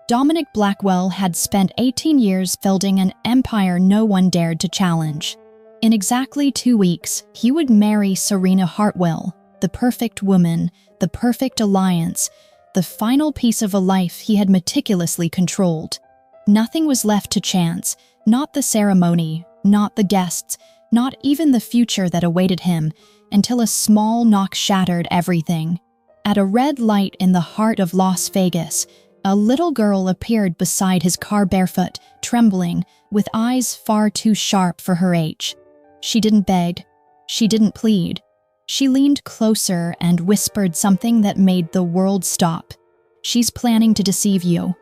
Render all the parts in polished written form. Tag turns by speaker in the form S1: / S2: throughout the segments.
S1: Dominic Blackwell had spent 18 years building an empire no one dared to challenge. In exactly 2 weeks, he would marry Serena Hartwell, the perfect woman, the perfect alliance, the final piece of a life he had meticulously controlled. Nothing was left to chance, not the ceremony, not the guests, not even the future that awaited him, until a small knock shattered everything. At a red light in the heart of Las Vegas, a little girl appeared beside his car barefoot, trembling, with eyes far too sharp for her age. She didn't beg. She didn't plead. She leaned closer and whispered something that made the world stop. "She's planning to deceive you."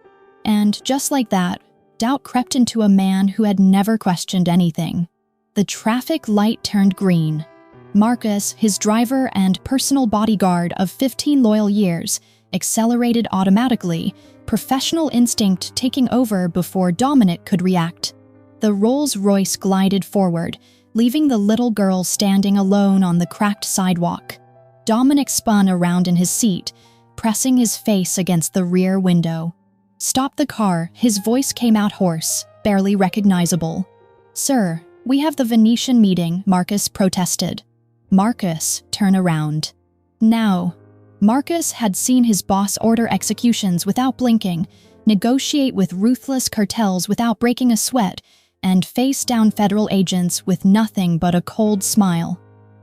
S1: And just like that, doubt crept into a man who had never questioned anything. The traffic light turned green. Marcus, his driver and personal bodyguard of 15 loyal years, accelerated automatically, professional instinct taking over before Dominic could react. The Rolls-Royce glided forward, leaving the little girl standing alone on the cracked sidewalk. Dominic spun around in his seat, pressing his face against the rear window. "Stop the car," his voice came out hoarse, barely recognizable. "Sir, we have the Venetian meeting," Marcus protested. "Marcus, turn around. Now." Marcus had seen his boss order executions without blinking, negotiate with ruthless cartels without breaking a sweat, and face down federal agents with nothing but a cold smile.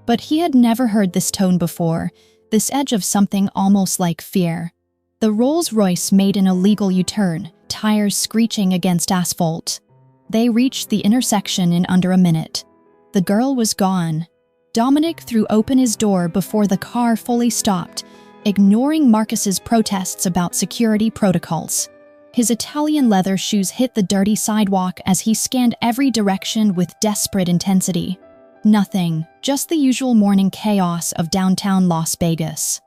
S1: But he had never heard this tone before, this edge of something almost like fear. The Rolls-Royce made an illegal U-turn, tires screeching against asphalt. They reached the intersection in under a minute. The girl was gone. Dominic threw open his door before the car fully stopped, ignoring Marcus's protests about security protocols. His Italian leather shoes hit the dirty sidewalk as he scanned every direction with desperate intensity. Nothing, just the usual morning chaos of downtown Las Vegas.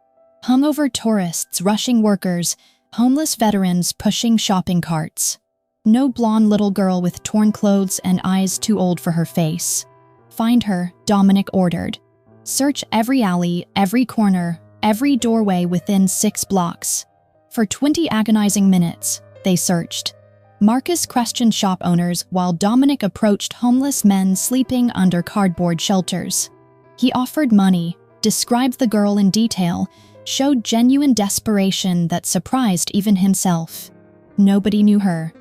S1: Hungover tourists rushing workers, homeless veterans pushing shopping carts. No blonde little girl with torn clothes and eyes too old for her face. "Find her," Dominic ordered. "Search every alley, every corner, every doorway within 6 blocks." For 20 agonizing minutes, they searched. Marcus questioned shop owners while Dominic approached homeless men sleeping under cardboard shelters. He offered money, described the girl in detail, showed genuine desperation that surprised even himself. Nobody knew her.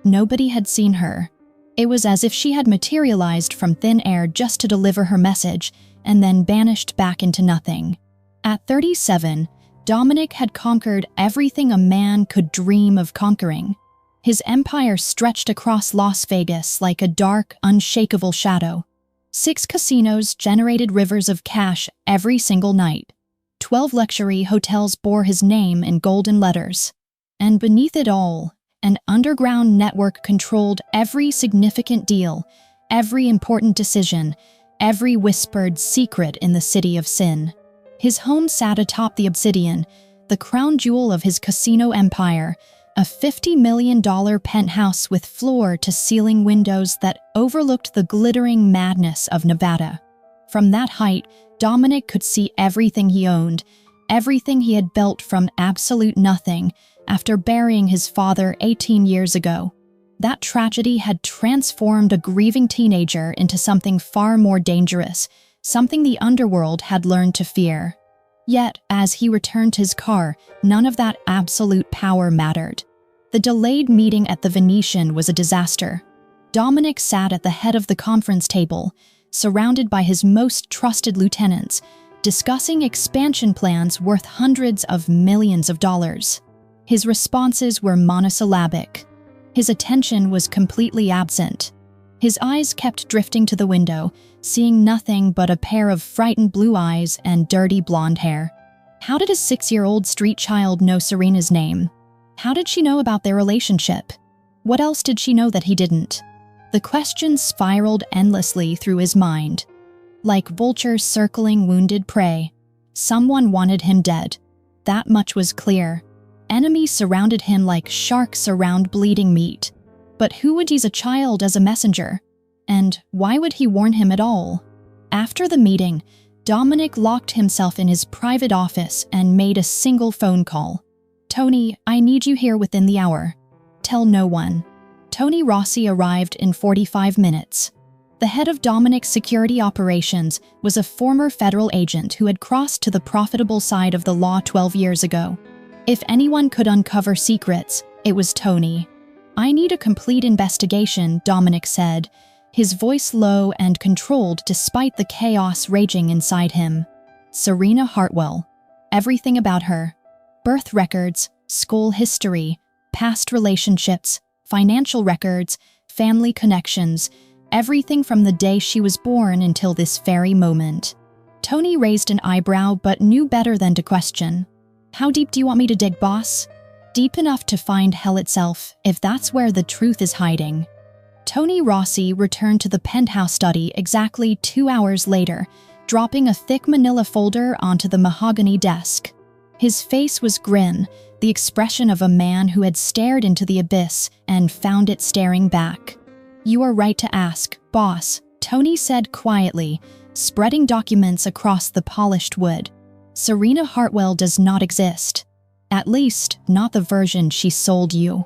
S1: Nobody had seen her. It was as if she had materialized from thin air just to deliver her message and then vanished back into nothing. At 37, Dominic had conquered everything a man could dream of conquering. His empire stretched across Las Vegas like a dark, unshakable shadow. 6 casinos generated rivers of cash every single night. 12 luxury hotels bore his name in golden letters. And beneath it all, an underground network controlled every significant deal, every important decision, every whispered secret in the city of sin. His home sat atop the Obsidian, the crown jewel of his casino empire, a $50 million penthouse with floor-to-ceiling windows that overlooked the glittering madness of Nevada. From that height, Dominic could see everything he owned, everything he had built from absolute nothing after burying his father 18 years ago. That tragedy had transformed a grieving teenager into something far more dangerous, something the underworld had learned to fear. Yet, as he returned his car, none of that absolute power mattered. The delayed meeting at the Venetian was a disaster. Dominic sat at the head of the conference table, surrounded by his most trusted lieutenants, discussing expansion plans worth hundreds of millions of dollars. His responses were monosyllabic. His attention was completely absent. His eyes kept drifting to the window, seeing nothing but a pair of frightened blue eyes and dirty blonde hair. How did a 6-year-old street child know Serena's name? How did she know about their relationship? What else did she know that he didn't? The questions spiraled endlessly through his mind. Like vultures circling wounded prey, someone wanted him dead. That much was clear. Enemies surrounded him like sharks around bleeding meat. But who would use a child as a messenger? And why would he warn him at all? After the meeting, Dominic locked himself in his private office and made a single phone call. "Tony, I need you here within the hour." tell no one. Tony Rossi arrived in 45 minutes. The head of Dominic's security operations was a former federal agent who had crossed to the profitable side of the law 12 years ago. If anyone could uncover secrets, it was Tony. "I need a complete investigation," Dominic said, his voice low and controlled despite the chaos raging inside him. Serena Hartwell. Everything about her. Birth records, school history, past relationships, financial records, family connections, everything from the day she was born until this very moment. Tony raised an eyebrow but knew better than to question. "How deep do you want me to dig, boss?" "Deep enough to find hell itself, if that's where the truth is hiding." Tony Rossi returned to the penthouse study exactly 2 hours later, dropping a thick manila folder onto the mahogany desk. His face was grim, the expression of a man who had stared into the abyss and found it staring back. "You are right to ask, boss," Tony said quietly, spreading documents across the polished wood. "Serena Hartwell does not exist. At least, not the version she sold you."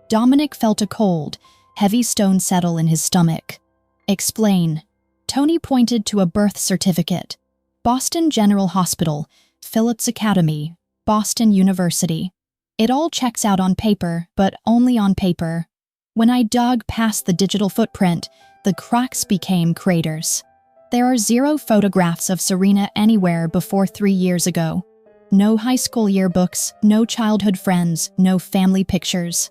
S1: Dominic felt a cold, heavy stone settle in his stomach. "Explain." Tony pointed to a birth certificate. "Boston General Hospital, Phillips Academy, Boston University. It all checks out on paper, but only on paper. When I dug past the digital footprint, the cracks became craters. There are 0 photographs of Serena anywhere before 3 years ago. No high school yearbooks, no childhood friends, no family pictures.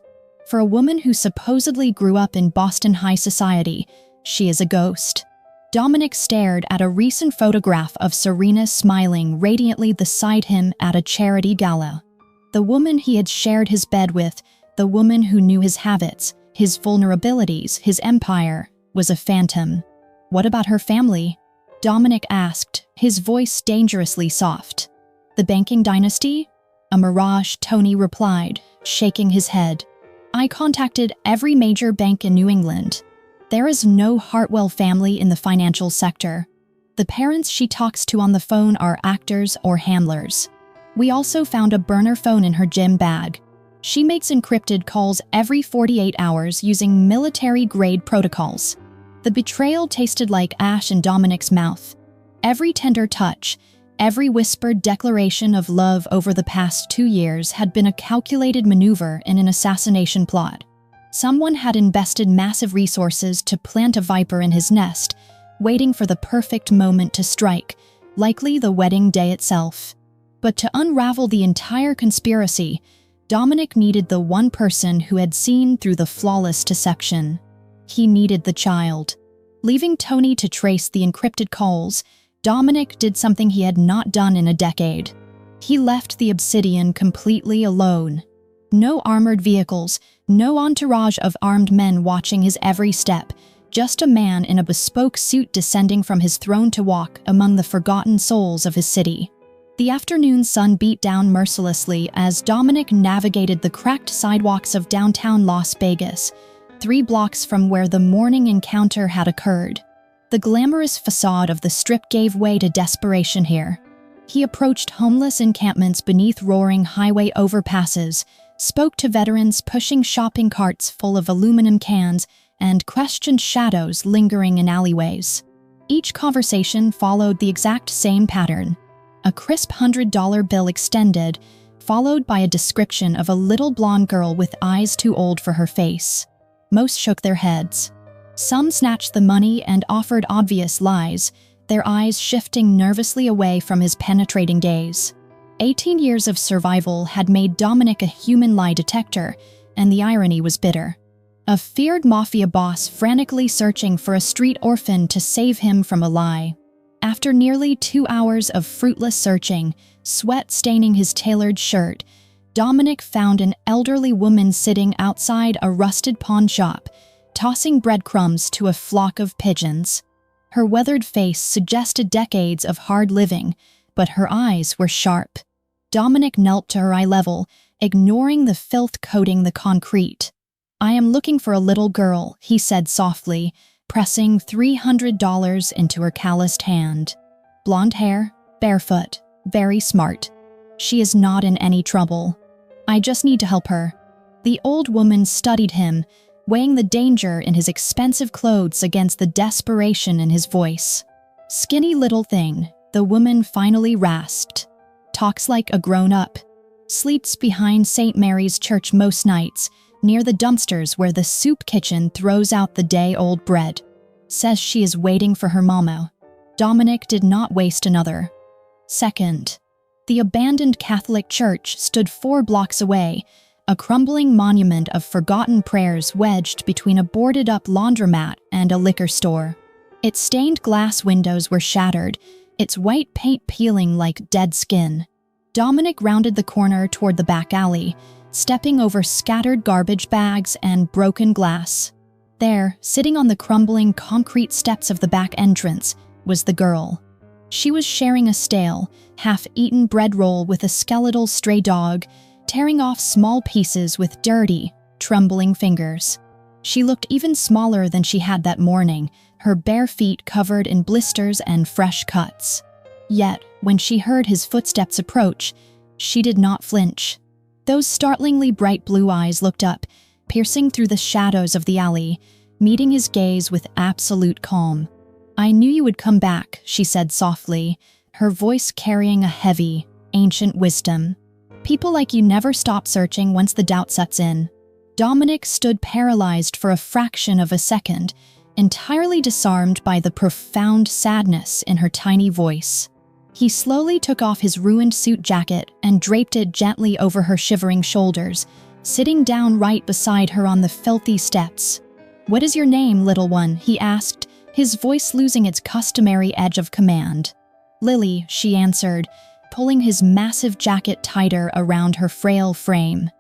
S1: For a woman who supposedly grew up in Boston high society, she is a ghost." Dominic stared at a recent photograph of Serena smiling radiantly beside him at a charity gala. The woman he had shared his bed with, the woman who knew his habits, his vulnerabilities, his empire, was a phantom. "What about her family?" Dominic asked, his voice dangerously soft. "The banking dynasty?" "A mirage," Tony replied, shaking his head. "I contacted every major bank in New England. There is no Hartwell family in the financial sector. The parents she talks to on the phone are actors or handlers. We also found a burner phone in her gym bag. She makes encrypted calls every 48 hours using military-grade protocols." The betrayal tasted like ash in Dominic's mouth. Every tender touch, every whispered declaration of love over the past 2 years had been a calculated maneuver in an assassination plot. Someone had invested massive resources to plant a viper in his nest, waiting for the perfect moment to strike, likely the wedding day itself. But to unravel the entire conspiracy, Dominic needed the one person who had seen through the flawless deception. He needed the child. Leaving Tony to trace the encrypted calls, Dominic did something he had not done in a decade. He left the Obsidian completely alone. No armored vehicles, no entourage of armed men watching his every step, just a man in a bespoke suit descending from his throne to walk among the forgotten souls of his city. The afternoon sun beat down mercilessly as Dominic navigated the cracked sidewalks of downtown Las Vegas, 3 blocks from where the morning encounter had occurred. The glamorous facade of the Strip gave way to desperation here. He approached homeless encampments beneath roaring highway overpasses, spoke to veterans pushing shopping carts full of aluminum cans, and questioned shadows lingering in alleyways. Each conversation followed the exact same pattern. A crisp $100 bill extended, followed by a description of a little blonde girl with eyes too old for her face. Most shook their heads. Some snatched the money and offered obvious lies, their eyes shifting nervously away from his penetrating gaze. 18 years of survival had made Dominic a human lie detector, and the irony was bitter. A feared Mafia boss frantically searching for a street orphan to save him from a lie. After nearly 2 hours of fruitless searching, sweat staining his tailored shirt, Dominic found an elderly woman sitting outside a rusted pawn shop, tossing breadcrumbs to a flock of pigeons. Her weathered face suggested decades of hard living, but her eyes were sharp. Dominic knelt to her eye level, ignoring the filth coating the concrete. "I am looking for a little girl," he said softly, pressing $300 into her calloused hand. "Blonde hair, barefoot, very smart. She is not in any trouble. I just need to help her." The old woman studied him, weighing the danger in his expensive clothes against the desperation in his voice. "Skinny little thing," the woman finally rasped. "Talks like a grown-up. Sleeps behind St. Mary's Church most nights, near the dumpsters where the soup kitchen throws out the day-old bread. Says she is waiting for her mama." Dominic did not waste another second. The abandoned Catholic church stood 4 blocks away, a crumbling monument of forgotten prayers wedged between a boarded-up laundromat and a liquor store. Its stained glass windows were shattered, its white paint peeling like dead skin. Dominic rounded the corner toward the back alley, stepping over scattered garbage bags and broken glass. There, sitting on the crumbling concrete steps of the back entrance, was the girl. She was sharing a stale, half-eaten bread roll with a skeletal stray dog, tearing off small pieces with dirty, trembling fingers. She looked even smaller than she had that morning, her bare feet covered in blisters and fresh cuts. Yet, when she heard his footsteps approach, she did not flinch. Those startlingly bright blue eyes looked up, piercing through the shadows of the alley, meeting his gaze with absolute calm. "I knew you would come back," she said softly, her voice carrying a heavy, ancient wisdom. "People like you never stop searching once the doubt sets in." Dominic stood paralyzed for a fraction of a second, entirely disarmed by the profound sadness in her tiny voice. He slowly took off his ruined suit jacket and draped it gently over her shivering shoulders, sitting down right beside her on the filthy steps. "What is your name, little one?" he asked, his voice losing its customary edge of command. "Lily," she answered, pulling his massive jacket tighter around her frail frame.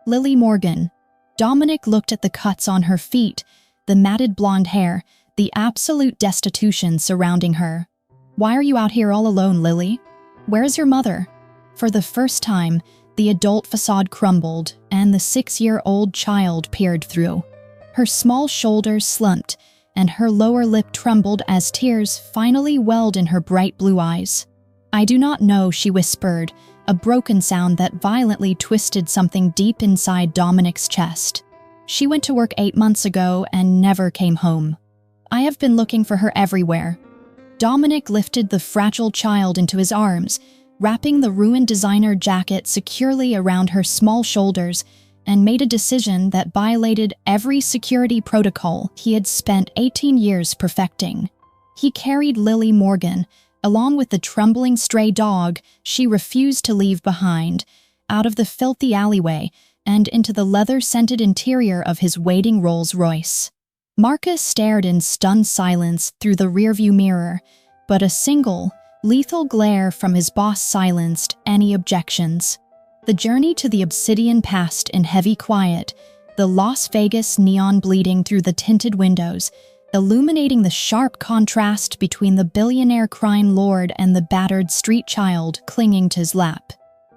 S1: "Lily Morgan." Dominic looked at the cuts on her feet, the matted blonde hair, the absolute destitution surrounding her. "Why are you out here all alone, Lily? Where's your mother?" For the first time, the adult facade crumbled, and the 6-year-old child peered through. Her small shoulders slumped, and her lower lip trembled as tears finally welled in her bright blue eyes. "I do not know," she whispered, a broken sound that violently twisted something deep inside Dominic's chest. "She went to work 8 months ago and never came home. I have been looking for her everywhere." Dominic lifted the fragile child into his arms, wrapping the ruined designer jacket securely around her small shoulders, and made a decision that violated every security protocol he had spent 18 years perfecting. He carried Lily Morgan, along with the trembling stray dog she refused to leave behind, out of the filthy alleyway and into the leather-scented interior of his waiting Rolls-Royce. Marcus stared in stunned silence through the rearview mirror, but a single, lethal glare from his boss silenced any objections. The journey to the Obsidian passed in heavy quiet, the Las Vegas neon bleeding through the tinted windows, illuminating the sharp contrast between the billionaire crime lord and the battered street child clinging to his lap.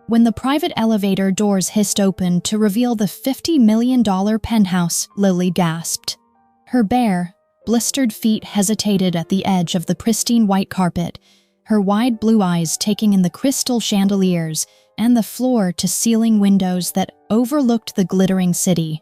S1: When the private elevator doors hissed open to reveal the $50 million penthouse, Lily gasped. Her bare, blistered feet hesitated at the edge of the pristine white carpet, her wide blue eyes taking in the crystal chandeliers and the floor-to-ceiling windows that overlooked the glittering city.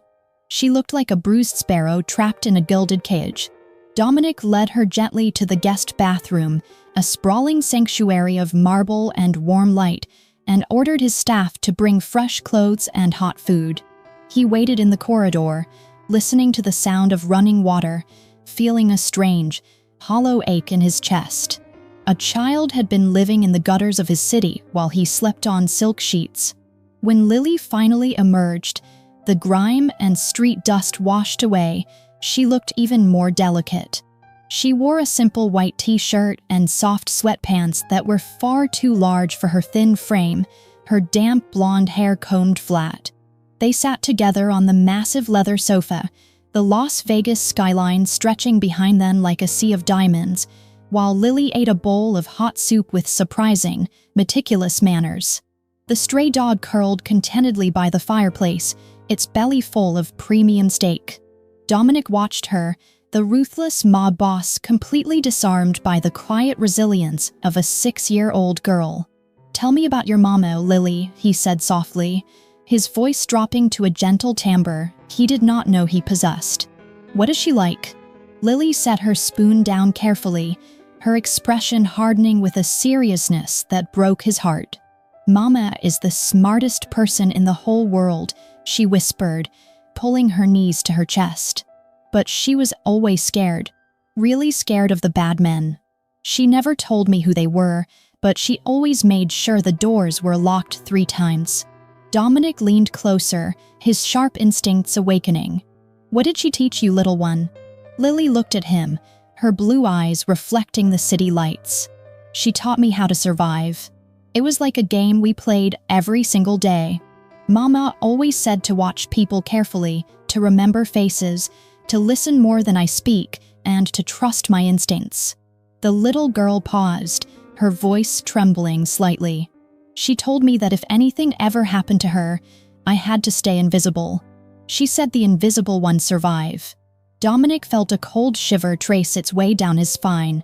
S1: She looked like a bruised sparrow trapped in a gilded cage. Dominic led her gently to the guest bathroom, a sprawling sanctuary of marble and warm light, and ordered his staff to bring fresh clothes and hot food. He waited in the corridor, listening to the sound of running water, feeling a strange, hollow ache in his chest. A child had been living in the gutters of his city while he slept on silk sheets. When Lily finally emerged, the grime and street dust washed away, she looked even more delicate. She wore a simple white t-shirt and soft sweatpants that were far too large for her thin frame, her damp blonde hair combed flat. They sat together on the massive leather sofa, the Las Vegas skyline stretching behind them like a sea of diamonds, while Lily ate a bowl of hot soup with surprising, meticulous manners. The stray dog curled contentedly by the fireplace, its belly full of premium steak. Dominic watched her, the ruthless mob boss completely disarmed by the quiet resilience of a 6-year-old girl. "Tell me about your mama, Lily," he said softly, his voice dropping to a gentle timbre he did not know he possessed. "What is she like?" Lily set her spoon down carefully, her expression hardening with a seriousness that broke his heart. "Mama is the smartest person in the whole world," she whispered, pulling her knees to her chest. "But she was always scared, really scared of the bad men. She never told me who they were, but she always made sure the doors were locked 3 times. Dominic leaned closer, his sharp instincts awakening. "What did she teach you, little one?" Lily looked at him, her blue eyes reflecting the city lights. "She taught me how to survive. It was like a game we played every single day. Mama always said to watch people carefully, to remember faces, to listen more than I speak, and to trust my instincts." The little girl paused, her voice trembling slightly. "She told me that if anything ever happened to her, I had to stay invisible. She said the invisible ones survive." Dominic felt a cold shiver trace its way down his spine.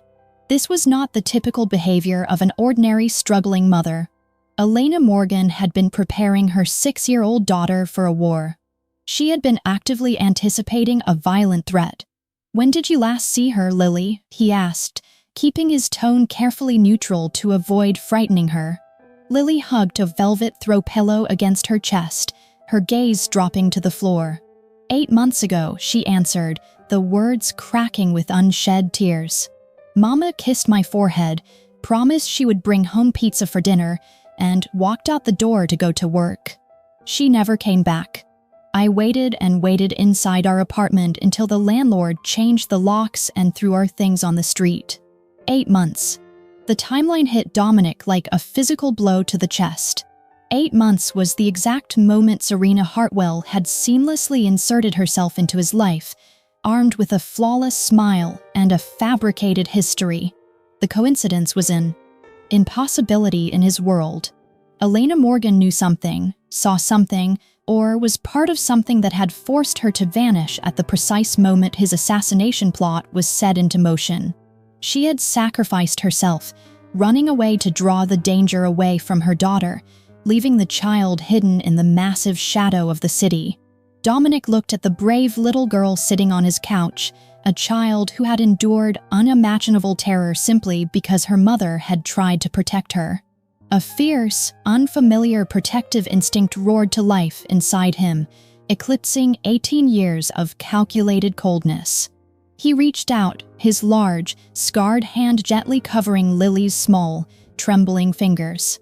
S1: This was not the typical behavior of an ordinary struggling mother. Elena Morgan had been preparing her 6-year-old daughter for a war. She had been actively anticipating a violent threat. "When did you last see her, Lily?" he asked, keeping his tone carefully neutral to avoid frightening her. Lily hugged a velvet throw pillow against her chest, her gaze dropping to the floor. 8 months ago, she answered, the words cracking with unshed tears. "Mama kissed my forehead, promised she would bring home pizza for dinner, and walked out the door to go to work. She never came back. I waited and waited inside our apartment until the landlord changed the locks and threw our things on the street. 8 months. The timeline hit Dominic like a physical blow to the chest. 8 months was the exact moment Serena Hartwell had seamlessly inserted herself into his life, armed with a flawless smile and a fabricated history. The coincidence was an impossibility in his world. Elena Morgan knew something, saw something, or was part of something that had forced her to vanish at the precise moment his assassination plot was set into motion. She had sacrificed herself, running away to draw the danger away from her daughter, leaving the child hidden in the massive shadow of the city. Dominic looked at the brave little girl sitting on his couch, a child who had endured unimaginable terror simply because her mother had tried to protect her. A fierce, unfamiliar protective instinct roared to life inside him, eclipsing 18 years of calculated coldness. He reached out, his large, scarred hand gently covering Lily's small, trembling fingers.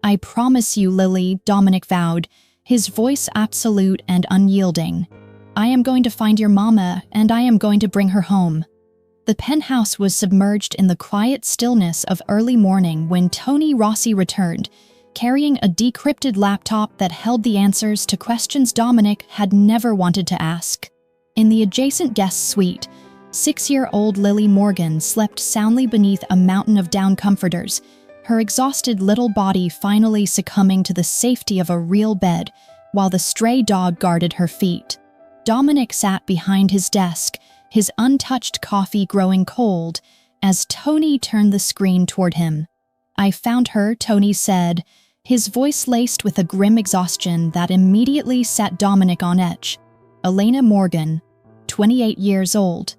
S1: "I promise you, Lily," Dominic vowed, his voice absolute and unyielding. "I am going to find your mama, and I am going to bring her home." The penthouse was submerged in the quiet stillness of early morning when Tony Rossi returned, carrying a decrypted laptop that held the answers to questions Dominic had never wanted to ask. In the adjacent guest suite, 6-year-old Lily Morgan slept soundly beneath a mountain of down comforters, her exhausted little body finally succumbing to the safety of a real bed, while the stray dog guarded her feet. Dominic sat behind his desk, his untouched coffee growing cold, as Tony turned the screen toward him. "I found her," Tony said, his voice laced with a grim exhaustion that immediately set Dominic on edge. Elena Morgan, 28 years old,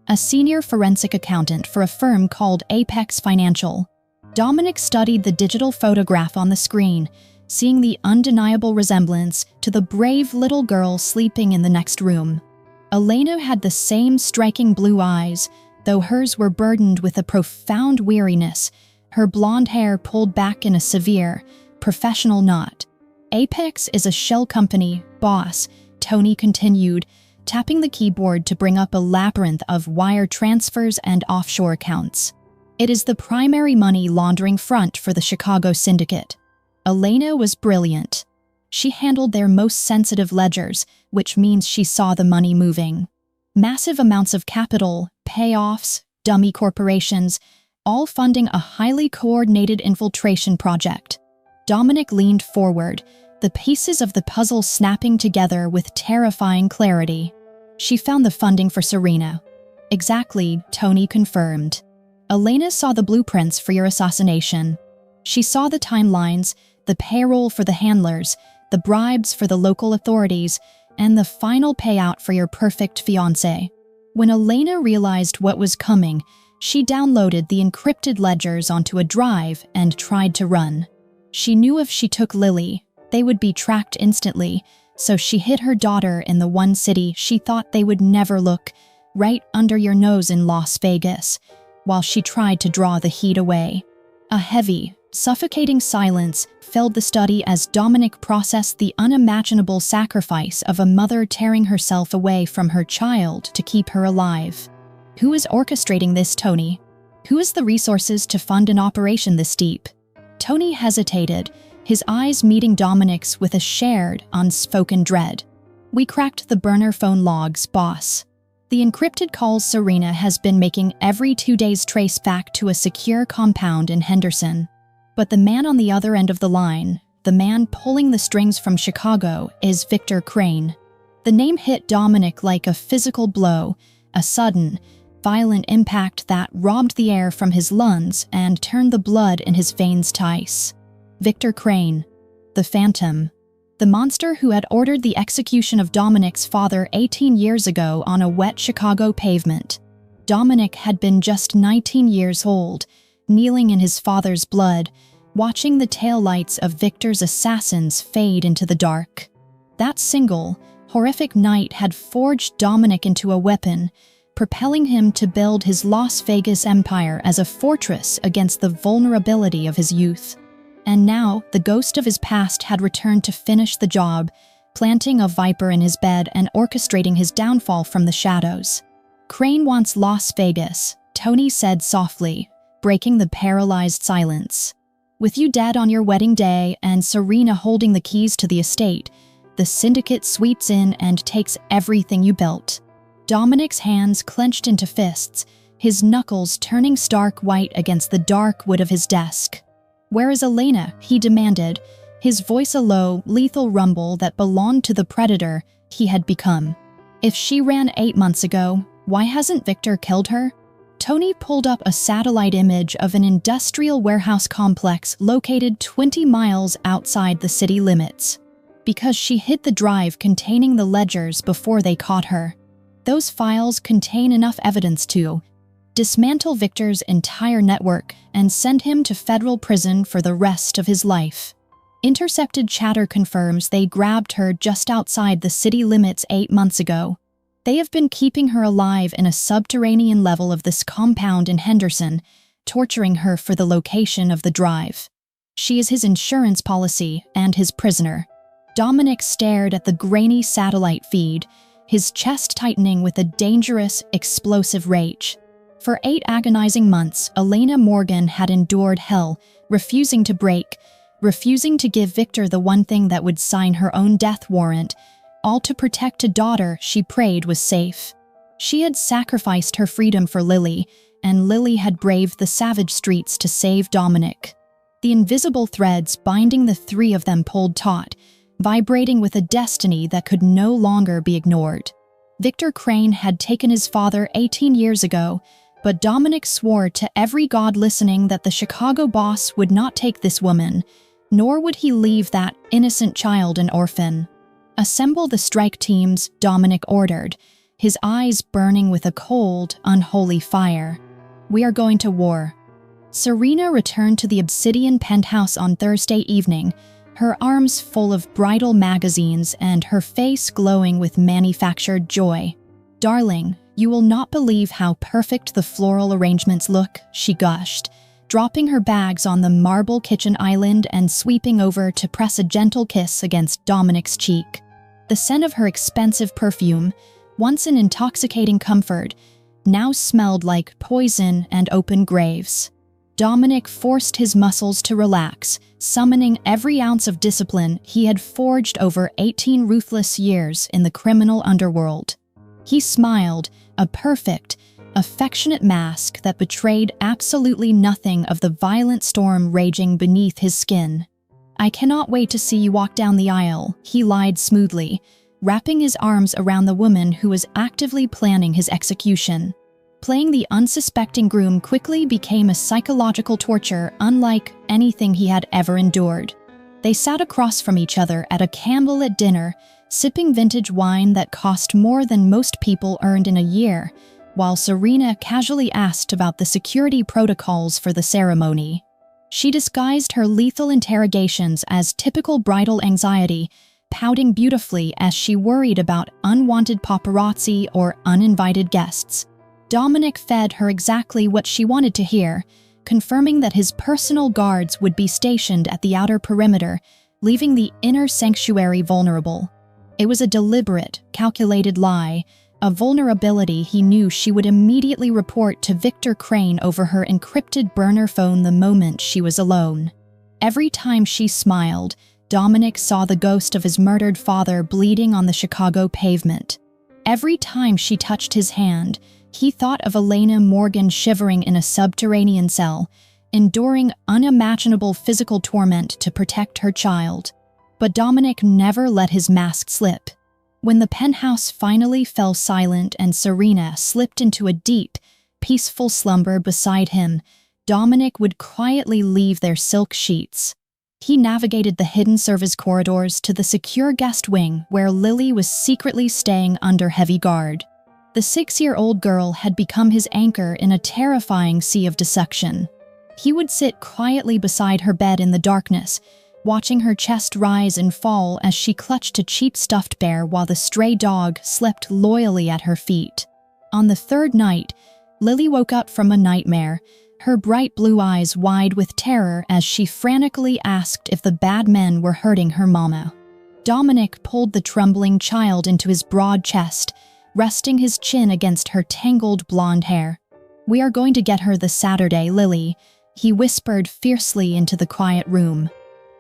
S1: a senior forensic accountant for a firm called Apex Financial. Dominic studied the digital photograph on the screen, seeing the undeniable resemblance to the brave little girl sleeping in the next room. Elena had the same striking blue eyes, though hers were burdened with a profound weariness, her blonde hair pulled back in a severe, professional knot. "Apex is a shell company, boss," Tony continued, tapping the keyboard to bring up a labyrinth of wire transfers and offshore accounts. "It is the primary money laundering front for the Chicago syndicate." Elena was brilliant. She handled their most sensitive ledgers, which means she saw the money moving. Massive amounts of capital, payoffs, dummy corporations, all funding a highly coordinated infiltration project. Dominic leaned forward, the pieces of the puzzle snapping together with terrifying clarity. "She found the funding for Serena." "Exactly," Tony confirmed. "Elena saw the blueprints for your assassination. She saw the timelines, the payroll for the handlers, the bribes for the local authorities, and the final payout for your perfect fiancé. When Elena realized what was coming, she downloaded the encrypted ledgers onto a drive and tried to run. She knew if she took Lily, they would be tracked instantly, so she hid her daughter in the one city she thought they would never look, right under your nose in Las Vegas, while she tried to draw the heat away. A heavy, suffocating silence filled the study as Dominic processed the unimaginable sacrifice of a mother tearing herself away from her child to keep her alive. Who is orchestrating this, Tony? Who has the resources to fund an operation this deep? Tony hesitated, his eyes meeting Dominic's with a shared, unspoken dread. We cracked the burner phone logs, boss. The encrypted calls Serena has been making every 2 days trace back to a secure compound in Henderson. But the man on the other end of the line, the man pulling the strings from Chicago, is Victor Crane. The name hit Dominic like a physical blow, a sudden, violent impact that robbed the air from his lungs and turned the blood in his veins to ice. Victor Crane, the Phantom, the monster who had ordered the execution of Dominic's father 18 years ago on a wet Chicago pavement. Dominic had been just 19 years old, kneeling in his father's blood, watching the taillights of Victor's assassins fade into the dark. That single, horrific night had forged Dominic into a weapon, propelling him to build his Las Vegas empire as a fortress against the vulnerability of his youth. And now, the ghost of his past had returned to finish the job, planting a viper in his bed and orchestrating his downfall from the shadows. Crane wants Las Vegas, Tony said softly, breaking the paralyzed silence. With you dead on your wedding day and Serena holding the keys to the estate, the syndicate sweeps in and takes everything you built. Dominic's hands clenched into fists, his knuckles turning stark white against the dark wood of his desk. "Where is Elena?" he demanded, his voice a low, lethal rumble that belonged to the predator he had become. If she ran 8 months ago, why hasn't Victor killed her? Tony pulled up a satellite image of an industrial warehouse complex located 20 miles outside the city limits. Because she hid the drive containing the ledgers before they caught her. Those files contain enough evidence to dismantle Victor's entire network and send him to federal prison for the rest of his life. Intercepted chatter confirms they grabbed her just outside the city limits 8 months ago. They have been keeping her alive in a subterranean level of this compound in Henderson, torturing her for the location of the drive. She is his insurance policy and his prisoner. Dominic stared at the grainy satellite feed, his chest tightening with a dangerous, explosive rage. For 8 agonizing months, Elena Morgan had endured hell, refusing to break, refusing to give Victor the one thing that would sign her own death warrant, all to protect a daughter she prayed was safe. She had sacrificed her freedom for Lily, and Lily had braved the savage streets to save Dominic. The invisible threads binding the three of them pulled taut, vibrating with a destiny that could no longer be ignored. Victor Crane had taken his father 18 years ago, but Dominic swore to every god listening that the Chicago boss would not take this woman, nor would he leave that innocent child an orphan. "Assemble the strike teams," Dominic ordered, his eyes burning with a cold, unholy fire. "We are going to war." Serena returned to the Obsidian penthouse on Thursday evening, her arms full of bridal magazines and her face glowing with manufactured joy. "Darling, you will not believe how perfect the floral arrangements look," she gushed, dropping her bags on the marble kitchen island and sweeping over to press a gentle kiss against Dominic's cheek. The scent of her expensive perfume, once an intoxicating comfort, now smelled like poison and open graves. Dominic forced his muscles to relax, summoning every ounce of discipline he had forged over 18 ruthless years in the criminal underworld. He smiled, a perfect, affectionate mask that betrayed absolutely nothing of the violent storm raging beneath his skin. "I cannot wait to see you walk down the aisle," he lied smoothly, wrapping his arms around the woman who was actively planning his execution. Playing the unsuspecting groom quickly became a psychological torture unlike anything he had ever endured. They sat across from each other at a candlelit dinner, sipping vintage wine that cost more than most people earned in a year, while Serena casually asked about the security protocols for the ceremony. She disguised her lethal interrogations as typical bridal anxiety, pouting beautifully as she worried about unwanted paparazzi or uninvited guests. Dominic fed her exactly what she wanted to hear, confirming that his personal guards would be stationed at the outer perimeter, leaving the inner sanctuary vulnerable. It was a deliberate, calculated lie, a vulnerability he knew she would immediately report to Victor Crane over her encrypted burner phone the moment she was alone. Every time she smiled, Dominic saw the ghost of his murdered father bleeding on the Chicago pavement. Every time she touched his hand, he thought of Elena Morgan shivering in a subterranean cell, enduring unimaginable physical torment to protect her child. But Dominic never let his mask slip. When the penthouse finally fell silent and Serena slipped into a deep, peaceful slumber beside him, Dominic would quietly leave their silk sheets. He navigated the hidden service corridors to the secure guest wing where Lily was secretly staying under heavy guard. The 6-year-old girl had become his anchor in a terrifying sea of deception. He would sit quietly beside her bed in the darkness, watching her chest rise and fall as she clutched a cheap stuffed bear while the stray dog slept loyally at her feet. On the third night, Lily woke up from a nightmare, her bright blue eyes wide with terror as she frantically asked if the bad men were hurting her mama. Dominic pulled the trembling child into his broad chest, resting his chin against her tangled blonde hair. "We are going to get her this Saturday, Lily," he whispered fiercely into the quiet room.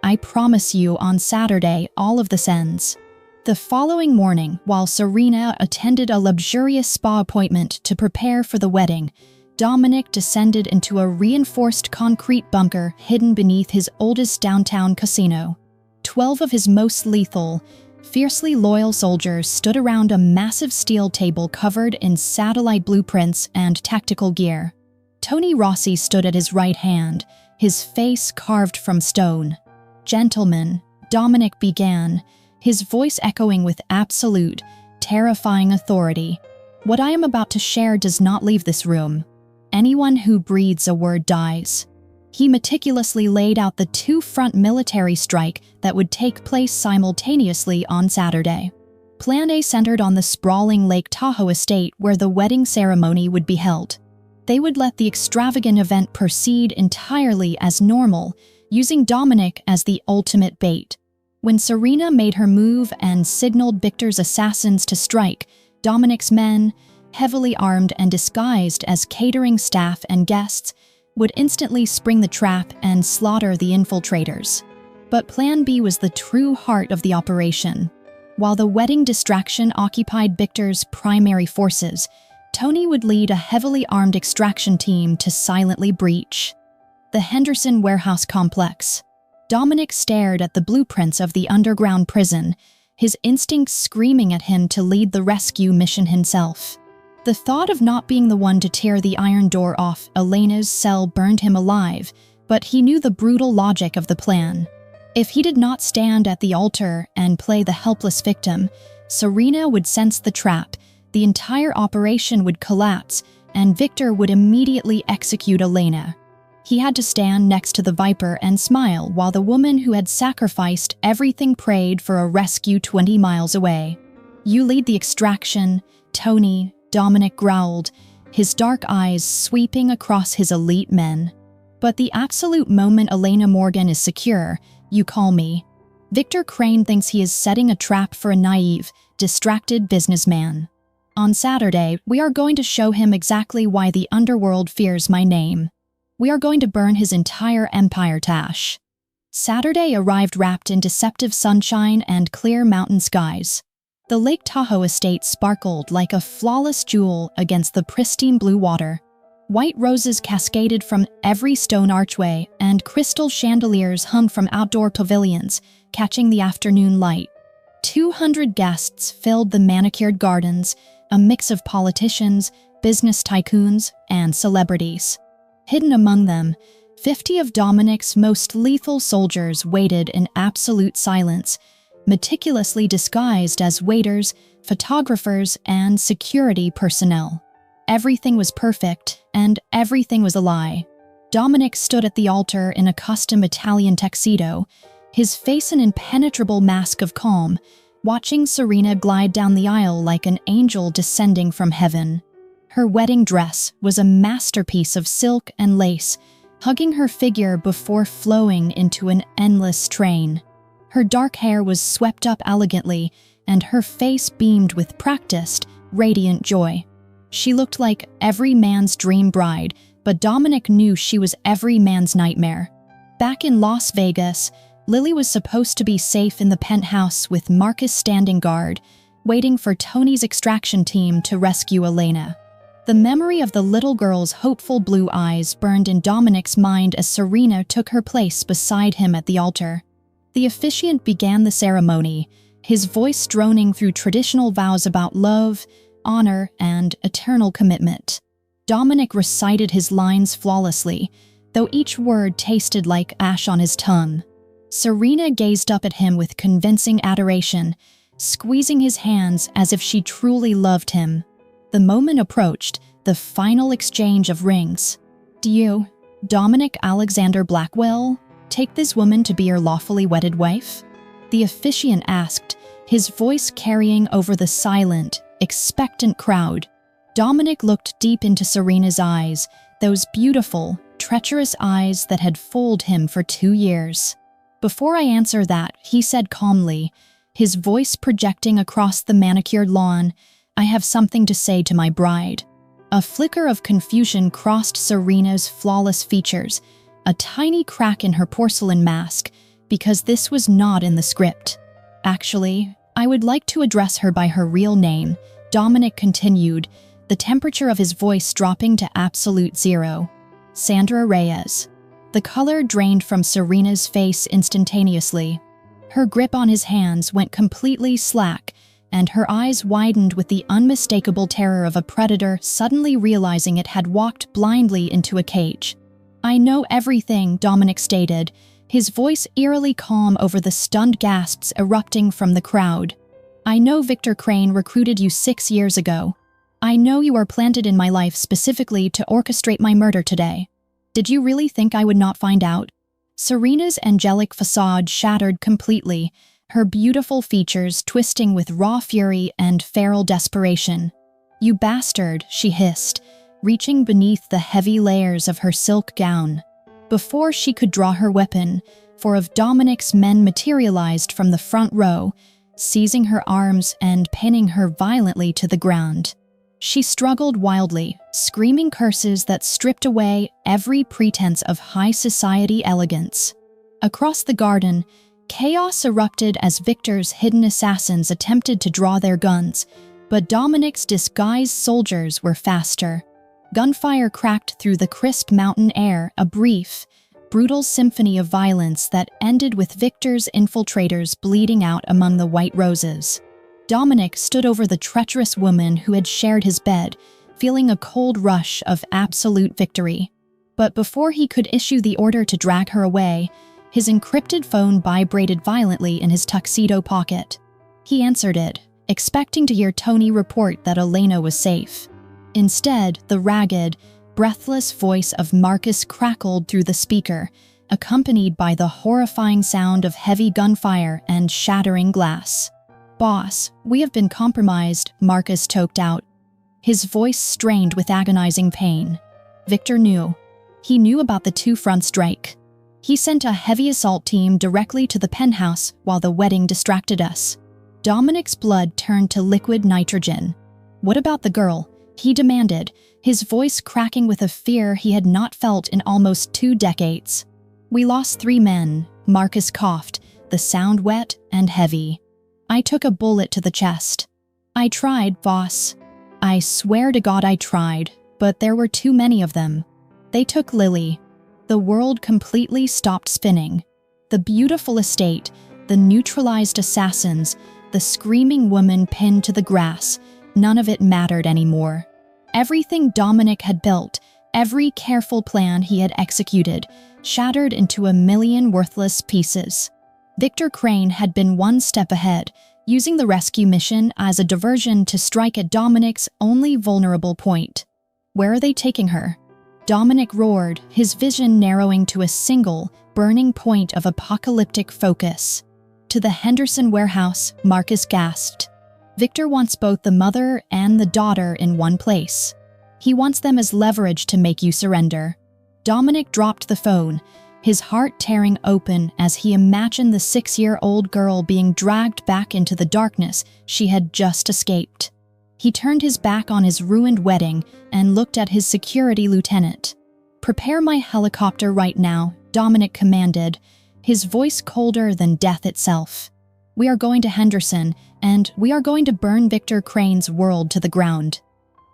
S1: "I promise you on Saturday all of this ends." The following morning, while Serena attended a luxurious spa appointment to prepare for the wedding, Dominic descended into a reinforced concrete bunker hidden beneath his oldest downtown casino. 12 of his most lethal, fiercely loyal soldiers stood around a massive steel table covered in satellite blueprints and tactical gear. Tony Rossi stood at his right hand, his face carved from stone. "Gentlemen," Dominic began, his voice echoing with absolute, terrifying authority, "what I am about to share does not leave this room. Anyone who breathes a word dies." He meticulously laid out the 2-front military strike that would take place simultaneously on Saturday. Plan A centered on the sprawling Lake Tahoe estate where the wedding ceremony would be held. They would let the extravagant event proceed entirely as normal, using Dominic as the ultimate bait. When Serena made her move and signaled Victor's assassins to strike, Dominic's men, heavily armed and disguised as catering staff and guests, would instantly spring the trap and slaughter the infiltrators. But Plan B was the true heart of the operation. While the wedding distraction occupied Victor's primary forces, Tony would lead a heavily armed extraction team to silently breach the Henderson warehouse complex. Dominic stared at the blueprints of the underground prison, his instincts screaming at him to lead the rescue mission himself. The thought of not being the one to tear the iron door off Elena's cell burned him alive, but he knew the brutal logic of the plan. If he did not stand at the altar and play the helpless victim, Serena would sense the trap, the entire operation would collapse, and Victor would immediately execute Elena. He had to stand next to the Viper and smile while the woman who had sacrificed everything prayed for a rescue 20 miles away. "You lead the extraction, Tony," Dominic growled, his dark eyes sweeping across his elite men. "But the absolute moment Elena Morgan is secure, you call me." Victor Crane thinks he is setting a trap for a naive, distracted businessman. "On Saturday, we are going to show him exactly why the underworld fears my name. We are going to burn his entire empire tash." Saturday arrived wrapped in deceptive sunshine and clear mountain skies. The Lake Tahoe estate sparkled like a flawless jewel against the pristine blue water. White roses cascaded from every stone archway, and crystal chandeliers hung from outdoor pavilions, catching the afternoon light. 200 guests filled the manicured gardens, a mix of politicians, business tycoons, and celebrities. Hidden among them, 50 of Dominic's most lethal soldiers waited in absolute silence, meticulously disguised as waiters, photographers, and security personnel. Everything was perfect, and everything was a lie. Dominic stood at the altar in a custom Italian tuxedo, his face an impenetrable mask of calm, watching Serena glide down the aisle like an angel descending from heaven. Her wedding dress was a masterpiece of silk and lace, hugging her figure before flowing into an endless train. Her dark hair was swept up elegantly, and her face beamed with practiced, radiant joy. She looked like every man's dream bride, but Dominic knew she was every man's nightmare. Back in Las Vegas, Lily was supposed to be safe in the penthouse with Marcus standing guard, waiting for Tony's extraction team to rescue Elena. The memory of the little girl's hopeful blue eyes burned in Dominic's mind as Serena took her place beside him at the altar. The officiant began the ceremony, his voice droning through traditional vows about love, honor, and eternal commitment. Dominic recited his lines flawlessly, though each word tasted like ash on his tongue. Serena gazed up at him with convincing adoration, squeezing his hands as if she truly loved him. The moment approached, the final exchange of rings. "Do you, Dominic Alexander Blackwell, take this woman to be your lawfully wedded wife?" the officiant asked, his voice carrying over the silent, expectant crowd. Dominic looked deep into Serena's eyes, those beautiful, treacherous eyes that had fooled him for 2 years. "Before I answer that," he said calmly, his voice projecting across the manicured lawn, "I have something to say to my bride." A flicker of confusion crossed Serena's flawless features, a tiny crack in her porcelain mask, because this was not in the script. "Actually, I would like to address her by her real name," Dominic continued, the temperature of his voice dropping to absolute zero. "Sandra Reyes." The color drained from Serena's face instantaneously. Her grip on his hands went completely slack, and her eyes widened with the unmistakable terror of a predator suddenly realizing it had walked blindly into a cage. "I know everything," Dominic stated, his voice eerily calm over the stunned gasps erupting from the crowd. "I know Victor Crane recruited you 6 years ago. I know you are planted in my life specifically to orchestrate my murder today. Did you really think I would not find out?" Serena's angelic facade shattered completely, her beautiful features twisting with raw fury and feral desperation. "You bastard," she hissed, reaching beneath the heavy layers of her silk gown. Before she could draw her weapon, 4 of Dominic's men materialized from the front row, seizing her arms and pinning her violently to the ground. She struggled wildly, screaming curses that stripped away every pretense of high society elegance. Across the garden, chaos erupted as Victor's hidden assassins attempted to draw their guns, but Dominic's disguised soldiers were faster. Gunfire cracked through the crisp mountain air, a brief, brutal symphony of violence that ended with Victor's infiltrators bleeding out among the white roses. Dominic stood over the treacherous woman who had shared his bed, feeling a cold rush of absolute victory. But before he could issue the order to drag her away, his encrypted phone vibrated violently in his tuxedo pocket. He answered it, expecting to hear Tony report that Elena was safe. Instead, the ragged, breathless voice of Marcus crackled through the speaker, accompanied by the horrifying sound of heavy gunfire and shattering glass. "Boss, we have been compromised," Marcus choked out, his voice strained with agonizing pain. Victor knew. He knew about the two-front strike. He sent a heavy assault team directly to the penthouse while the wedding distracted us. Dominic's blood turned to liquid nitrogen. "What about the girl?" he demanded, his voice cracking with a fear he had not felt in almost 2 decades. "We lost 3 men," Marcus coughed, the sound wet and heavy. "I took a bullet to the chest. I tried, boss. I swear to God I tried, but there were too many of them. They took Lily." The world completely stopped spinning. The beautiful estate, the neutralized assassins, the screaming woman pinned to the grass, none of it mattered anymore. Everything Dominic had built, Every careful plan he had executed shattered into a million worthless pieces. Victor Crane had been one step ahead, using the rescue mission as a diversion to strike at Dominic's only vulnerable point. Where are they taking her? Dominic roared, his vision narrowing to a single, burning point of apocalyptic focus. To the Henderson warehouse, Marcus gasped. Victor wants both the mother and the daughter in one place. He wants them as leverage to make you surrender. Dominic dropped the phone, his heart tearing open as he imagined the 6-year-old girl being dragged back into the darkness she had just escaped. He turned his back on his ruined wedding and looked at his security lieutenant. "Prepare my helicopter right now," Dominic commanded, his voice colder than death itself. "We are going to Henderson, and we are going to burn Victor Crane's world to the ground."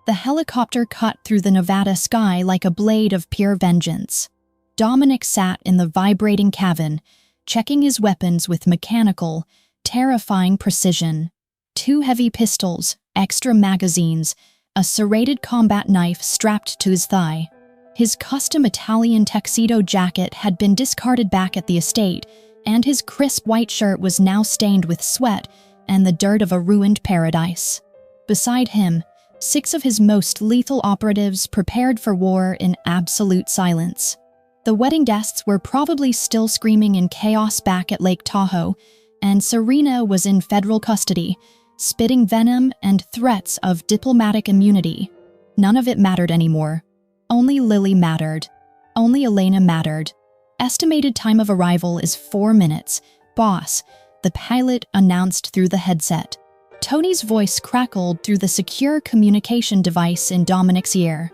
S1: The helicopter cut through the Nevada sky like a blade of pure vengeance. Dominic sat in the vibrating cabin, checking his weapons with mechanical, terrifying precision. 2 heavy pistols, extra magazines, a serrated combat knife strapped to his thigh. His custom Italian tuxedo jacket had been discarded back at the estate, and his crisp white shirt was now stained with sweat and the dirt of a ruined paradise. Beside him, 6 of his most lethal operatives prepared for war in absolute silence. The wedding guests were probably still screaming in chaos back at Lake Tahoe, and Serena was in federal custody, spitting venom and threats of diplomatic immunity. None of it mattered anymore. Only Lily mattered. Only Elena mattered. Estimated time of arrival is 4 minutes. "Boss," the pilot announced through the headset. Tony's voice crackled through the secure communication device in Dominic's ear.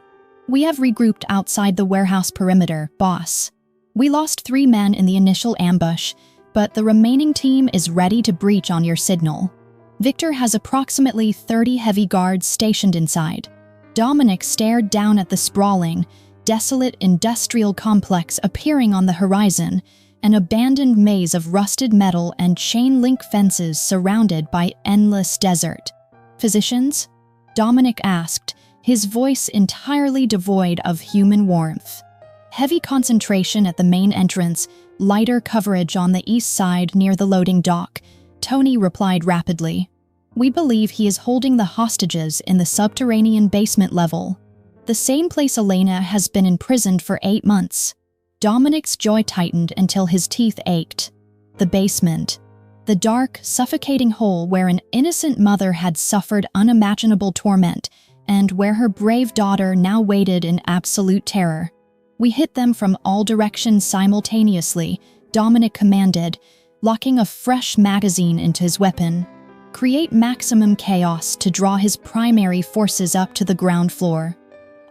S1: "We have regrouped outside the warehouse perimeter, boss. We lost 3 men in the initial ambush, but the remaining team is ready to breach on your signal. Victor has approximately 30 heavy guards stationed inside." Dominic stared down at the sprawling, desolate industrial complex appearing on the horizon, an abandoned maze of rusted metal and chain-link fences surrounded by endless desert. "Physicians?" Dominic asked, his voice entirely devoid of human warmth. "Heavy concentration at the main entrance, lighter coverage on the east side near the loading dock," Tony replied rapidly. "We believe he is holding the hostages in the subterranean basement level, the same place Elena has been imprisoned for 8 months. Dominic's jaw tightened until his teeth ached. The basement. The dark, suffocating hole where an innocent mother had suffered unimaginable torment, and where her brave daughter now waited in absolute terror. "We hit them from all directions simultaneously," Dominic commanded, locking a fresh magazine into his weapon. "Create maximum chaos to draw his primary forces up to the ground floor.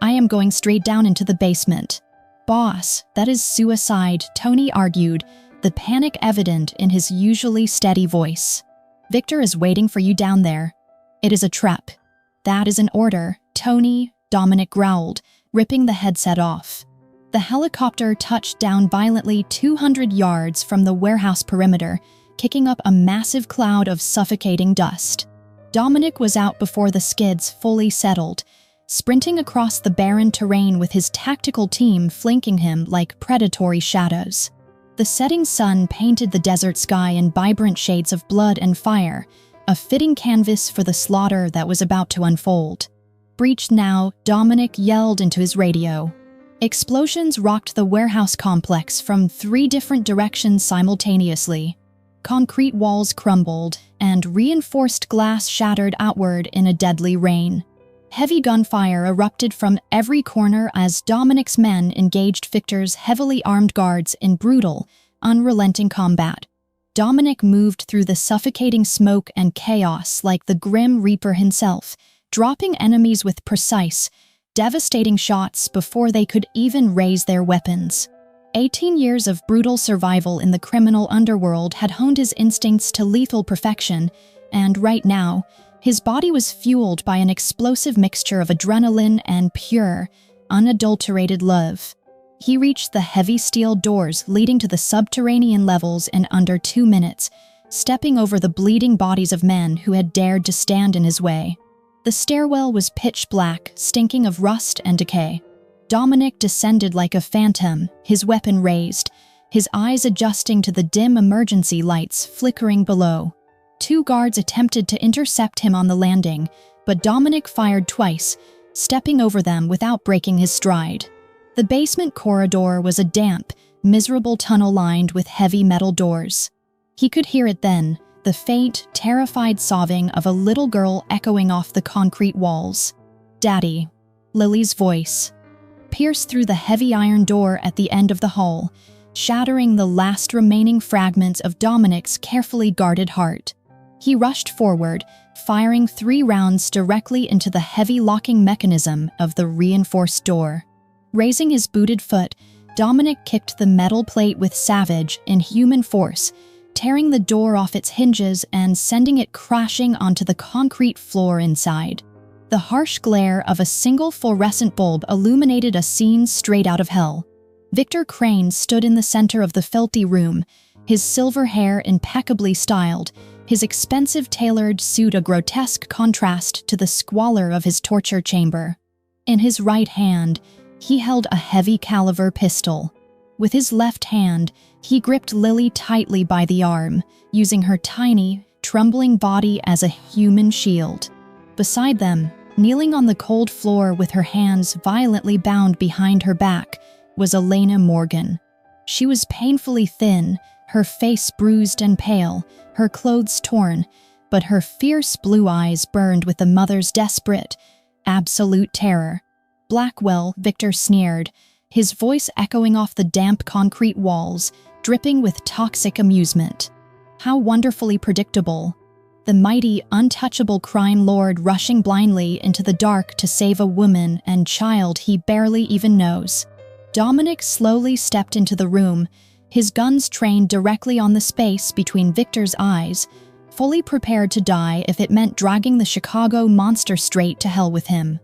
S1: I am going straight down into the basement." "Boss, that is suicide," Tony argued, the panic evident in his usually steady voice. "Victor is waiting for you down there. It is a trap." "That is an order, Tony," Dominic growled, ripping the headset off. The helicopter touched down violently 200 yards from the warehouse perimeter, kicking up a massive cloud of suffocating dust. Dominic was out before the skids fully settled, sprinting across the barren terrain with his tactical team flanking him like predatory shadows. The setting sun painted the desert sky in vibrant shades of blood and fire, a fitting canvas for the slaughter that was about to unfold. "Breach now," Dominic yelled into his radio. Explosions rocked the warehouse complex from 3 different directions simultaneously. Concrete walls crumbled, and reinforced glass shattered outward in a deadly rain. Heavy gunfire erupted from every corner as Dominic's men engaged Victor's heavily armed guards in brutal, unrelenting combat. Dominic moved through the suffocating smoke and chaos like the Grim Reaper himself, dropping enemies with precise, devastating shots before they could even raise their weapons. 18 years of brutal survival in the criminal underworld had honed his instincts to lethal perfection, and right now, his body was fueled by an explosive mixture of adrenaline and pure, unadulterated love. He reached the heavy steel doors leading to the subterranean levels in under 2 minutes, stepping over the bleeding bodies of men who had dared to stand in his way. The stairwell was pitch black, stinking of rust and decay. Dominic descended like a phantom, his weapon raised, his eyes adjusting to the dim emergency lights flickering below. 2 guards attempted to intercept him on the landing, but Dominic fired twice, stepping over them without breaking his stride. The basement corridor was a damp, miserable tunnel lined with heavy metal doors. He could hear it then, the faint, terrified sobbing of a little girl echoing off the concrete walls. "Daddy." Lily's voice pierced through the heavy iron door at the end of the hall, shattering the last remaining fragments of Dominic's carefully guarded heart. He rushed forward, firing 3 rounds directly into the heavy locking mechanism of the reinforced door. Raising his booted foot, Dominic kicked the metal plate with savage, inhuman force, tearing the door off its hinges and sending it crashing onto the concrete floor inside. The harsh glare of a single fluorescent bulb illuminated a scene straight out of hell. Victor Crane stood in the center of the filthy room, his silver hair impeccably styled, his expensive tailored suit a grotesque contrast to the squalor of his torture chamber. In his right hand, he held a heavy caliber pistol. With his left hand, he gripped Lily tightly by the arm, using her tiny, trembling body as a human shield. Beside them, kneeling on the cold floor with her hands violently bound behind her back, was Elena Morgan. She was painfully thin, her face bruised and pale, her clothes torn, but her fierce blue eyes burned with the mother's desperate, absolute terror. "Blackwell," Victor sneered, his voice echoing off the damp concrete walls, dripping with toxic amusement. How wonderfully predictable. The mighty, untouchable crime lord rushing blindly into the dark to save a woman and child he barely even knows. Dominic slowly stepped into the room, his guns trained directly on the space between Victor's eyes, fully prepared to die if it meant dragging the Chicago monster straight to hell with him.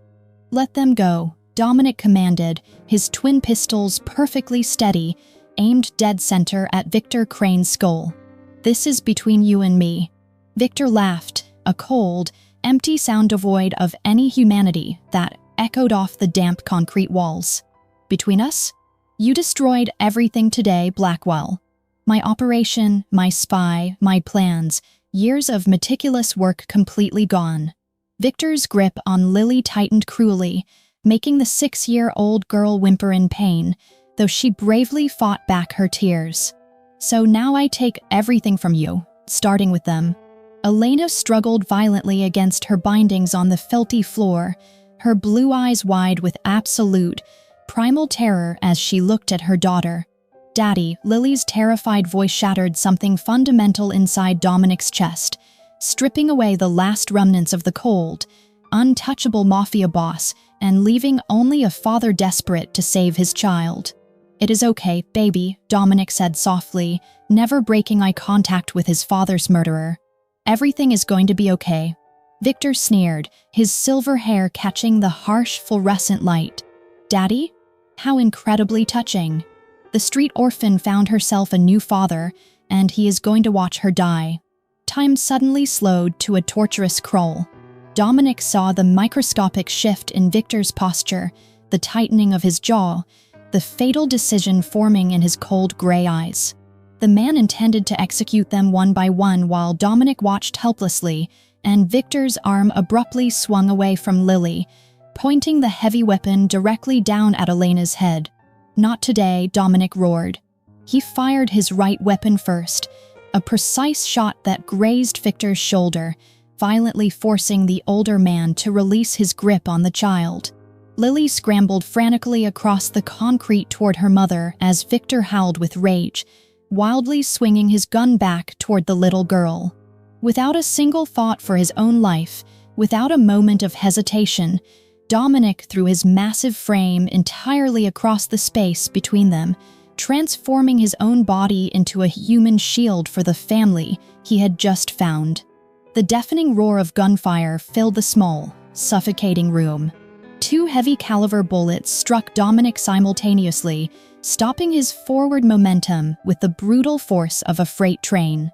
S1: "Let them go," Dominic commanded, his twin pistols perfectly steady, aimed dead center at Victor Crane's skull. "This is between you and me." Victor laughed, a cold, empty sound devoid of any humanity that echoed off the damp concrete walls. "Between us? You destroyed everything today, Blackwell. My operation, my spy, my plans, years of meticulous work completely gone." Victor's grip on Lily tightened cruelly, making the 6-year-old girl whimper in pain, though she bravely fought back her tears. "So now I take everything from you, starting with them." Elena struggled violently against her bindings on the filthy floor, her blue eyes wide with absolute, primal terror as she looked at her daughter. "Daddy," Lily's terrified voice shattered something fundamental inside Dominic's chest, stripping away the last remnants of the cold, untouchable Mafia boss and leaving only a father desperate to save his child. "It is okay, baby," Dominic said softly, never breaking eye contact with his father's murderer. "Everything is going to be okay." Victor sneered, his silver hair catching the harsh fluorescent light. "Daddy? How incredibly touching. The street orphan found herself a new father, and he is going to watch her die." Time suddenly slowed to a torturous crawl. Dominic saw the microscopic shift in Victor's posture, the tightening of his jaw, the fatal decision forming in his cold gray eyes. The man intended to execute them one by one while Dominic watched helplessly, and Victor's arm abruptly swung away from Lily, pointing the heavy weapon directly down at Elena's head. "Not today," Dominic roared. He fired his right weapon first, a precise shot that grazed Victor's shoulder, violently forcing the older man to release his grip on the child. Lily scrambled frantically across the concrete toward her mother as Victor howled with rage, wildly swinging his gun back toward the little girl. Without a single thought for his own life, without a moment of hesitation, Dominic threw his massive frame entirely across the space between them, transforming his own body into a human shield for the family he had just found. The deafening roar of gunfire filled the small, suffocating room. 2 heavy-caliber bullets struck Dominic simultaneously, stopping his forward momentum with the brutal force of a freight train.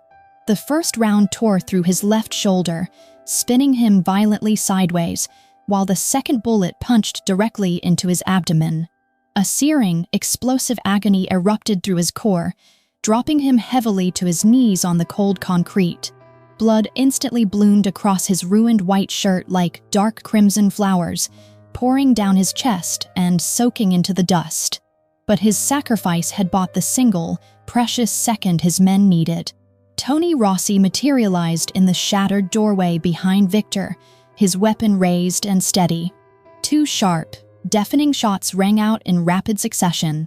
S1: The first round tore through his left shoulder, spinning him violently sideways, while the second bullet punched directly into his abdomen. A searing, explosive agony erupted through his core, dropping him heavily to his knees on the cold concrete. Blood instantly bloomed across his ruined white shirt like dark crimson flowers, pouring down his chest and soaking into the dust. But his sacrifice had bought the single, precious second his men needed. Tony Rossi materialized in the shattered doorway behind Victor, his weapon raised and steady. Two sharp, deafening shots rang out in rapid succession.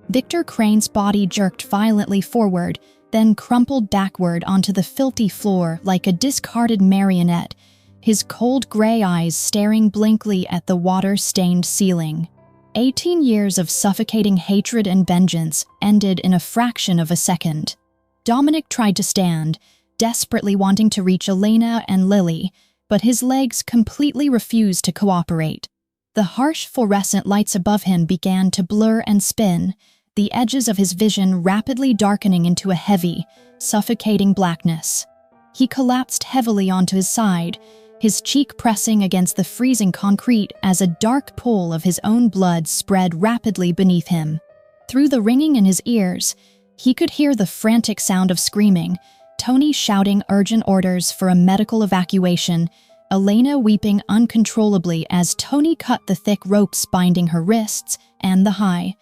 S1: Victor Crane's body jerked violently forward, then crumpled backward onto the filthy floor like a discarded marionette, his cold gray eyes staring blankly at the water-stained ceiling. 18 years of suffocating hatred and vengeance ended in a fraction of a second. Dominic tried to stand, desperately wanting to reach Elena and Lily, but his legs completely refused to cooperate. The harsh fluorescent lights above him began to blur and spin, the edges of his vision rapidly darkening into a heavy, suffocating blackness. He collapsed heavily onto his side, his cheek pressing against the freezing concrete as a dark pool of his own blood spread rapidly beneath him. Through the ringing in his ears, he could hear the frantic sound of screaming, Tony shouting urgent orders for a medical evacuation, Elena weeping uncontrollably as Tony cut the thick ropes binding her wrists, and the high,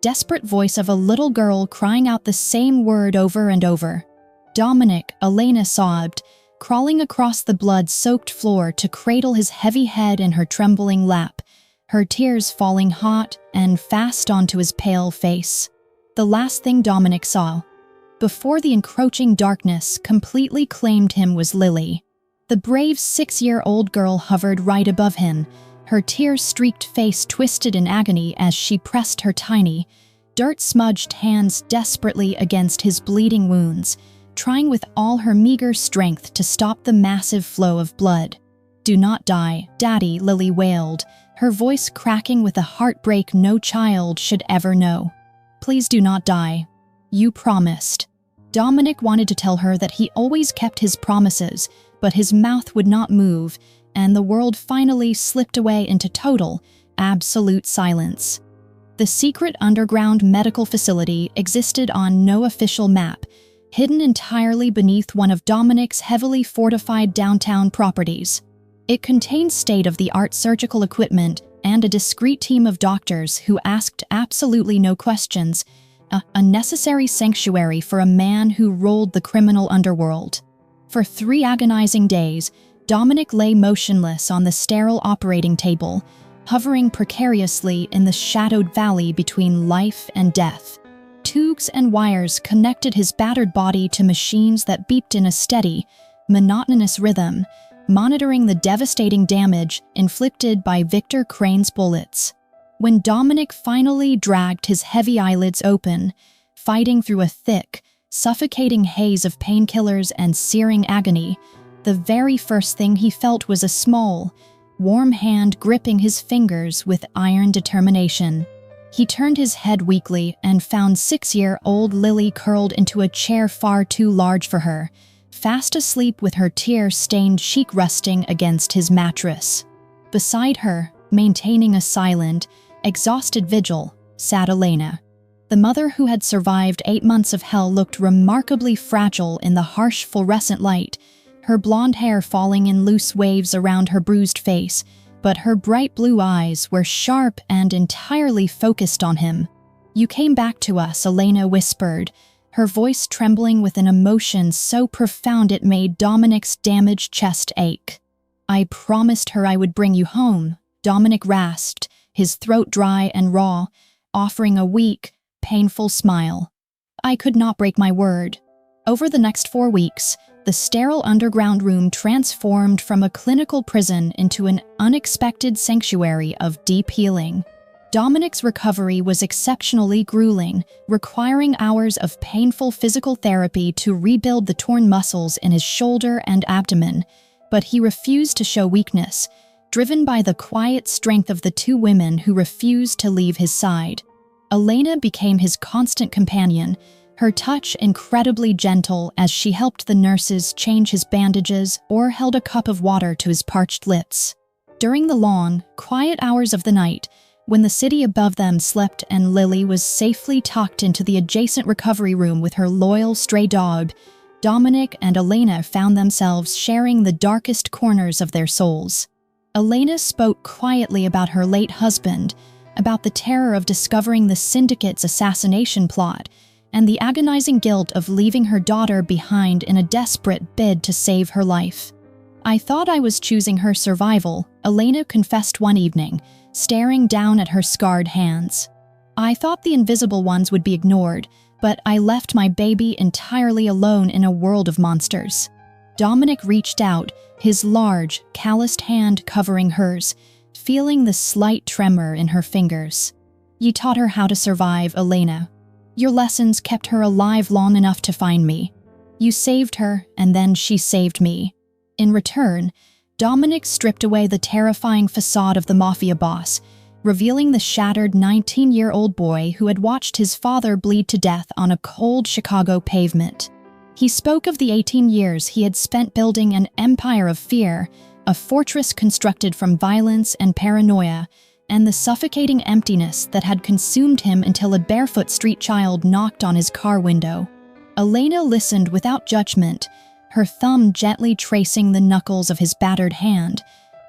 S1: desperate voice of a little girl crying out the same word over and over. Dominic, Elena sobbed, crawling across the blood-soaked floor to cradle his heavy head in her trembling lap, her tears falling hot and fast onto his pale face. The last thing Dominic saw, before the encroaching darkness completely claimed him, was Lily. The brave 6-year-old girl hovered right above him, her tear-streaked face twisted in agony as she pressed her tiny, dirt-smudged hands desperately against his bleeding wounds, trying with all her meager strength to stop the massive flow of blood. "Do not die, Daddy," Lily wailed, her voice cracking with a heartbreak no child should ever know. "Please do not die. You promised." Dominic wanted to tell her that he always kept his promises, but his mouth would not move, and the world finally slipped away into total, absolute silence. The secret underground medical facility existed on no official map, hidden entirely beneath one of Dominic's heavily fortified downtown properties. It contained state-of-the-art surgical equipment and a discreet team of doctors who asked absolutely no questions, a necessary sanctuary for a man who ruled the criminal underworld. For 3 agonizing days, Dominic lay motionless on the sterile operating table, hovering precariously in the shadowed valley between life and death. Tubes and wires connected his battered body to machines that beeped in a steady, monotonous rhythm, monitoring the devastating damage inflicted by Victor Crane's bullets. When Dominic finally dragged his heavy eyelids open, fighting through a thick, suffocating haze of painkillers and searing agony, the very first thing he felt was a small, warm hand gripping his fingers with iron determination. He turned his head weakly and found 6-year-old Lily curled into a chair far too large for her, fast asleep with her tear-stained cheek resting against his mattress. Beside her, maintaining a silent, exhausted vigil, sat Elena. The mother who had survived 8 months of hell looked remarkably fragile in the harsh fluorescent light, her blonde hair falling in loose waves around her bruised face, but her bright blue eyes were sharp and entirely focused on him. "You came back to us," Elena whispered, her voice trembling with an emotion so profound it made Dominic's damaged chest ache. "I promised her I would bring you home," Dominic rasped, his throat dry and raw, offering a weak, painful smile. "I could not break my word." Over the next 4 weeks, the sterile underground room transformed from a clinical prison into an unexpected sanctuary of deep healing. Dominic's recovery was exceptionally grueling, requiring hours of painful physical therapy to rebuild the torn muscles in his shoulder and abdomen, but he refused to show weakness, driven by the quiet strength of the 2 women who refused to leave his side. Elena became his constant companion, her touch incredibly gentle as she helped the nurses change his bandages or held a cup of water to his parched lips. During the long, quiet hours of the night, When the city above them slept and Lily was safely tucked into the adjacent recovery room with her loyal stray dog, Dominic and Elena found themselves sharing the darkest corners of their souls. Elena spoke quietly about her late husband, about the terror of discovering the syndicate's assassination plot, and the agonizing guilt of leaving her daughter behind in a desperate bid to save her life. "I thought I was choosing her survival," Elena confessed one evening, staring down at her scarred hands. "I thought the invisible ones would be ignored, but I left my baby entirely alone in a world of monsters." Dominic reached out, his large, calloused hand covering hers, feeling the slight tremor in her fingers. "You taught her how to survive, Elena. Your lessons kept her alive long enough to find me. You saved her, and then she saved me." In return, Dominic stripped away the terrifying facade of the Mafia boss, revealing the shattered 19-year-old boy who had watched his father bleed to death on a cold Chicago pavement. He spoke of the 18 years he had spent building an empire of fear, a fortress constructed from violence and paranoia, and the suffocating emptiness that had consumed him until a barefoot street child knocked on his car window. Elena listened without judgment, her thumb gently tracing the knuckles of his battered hand,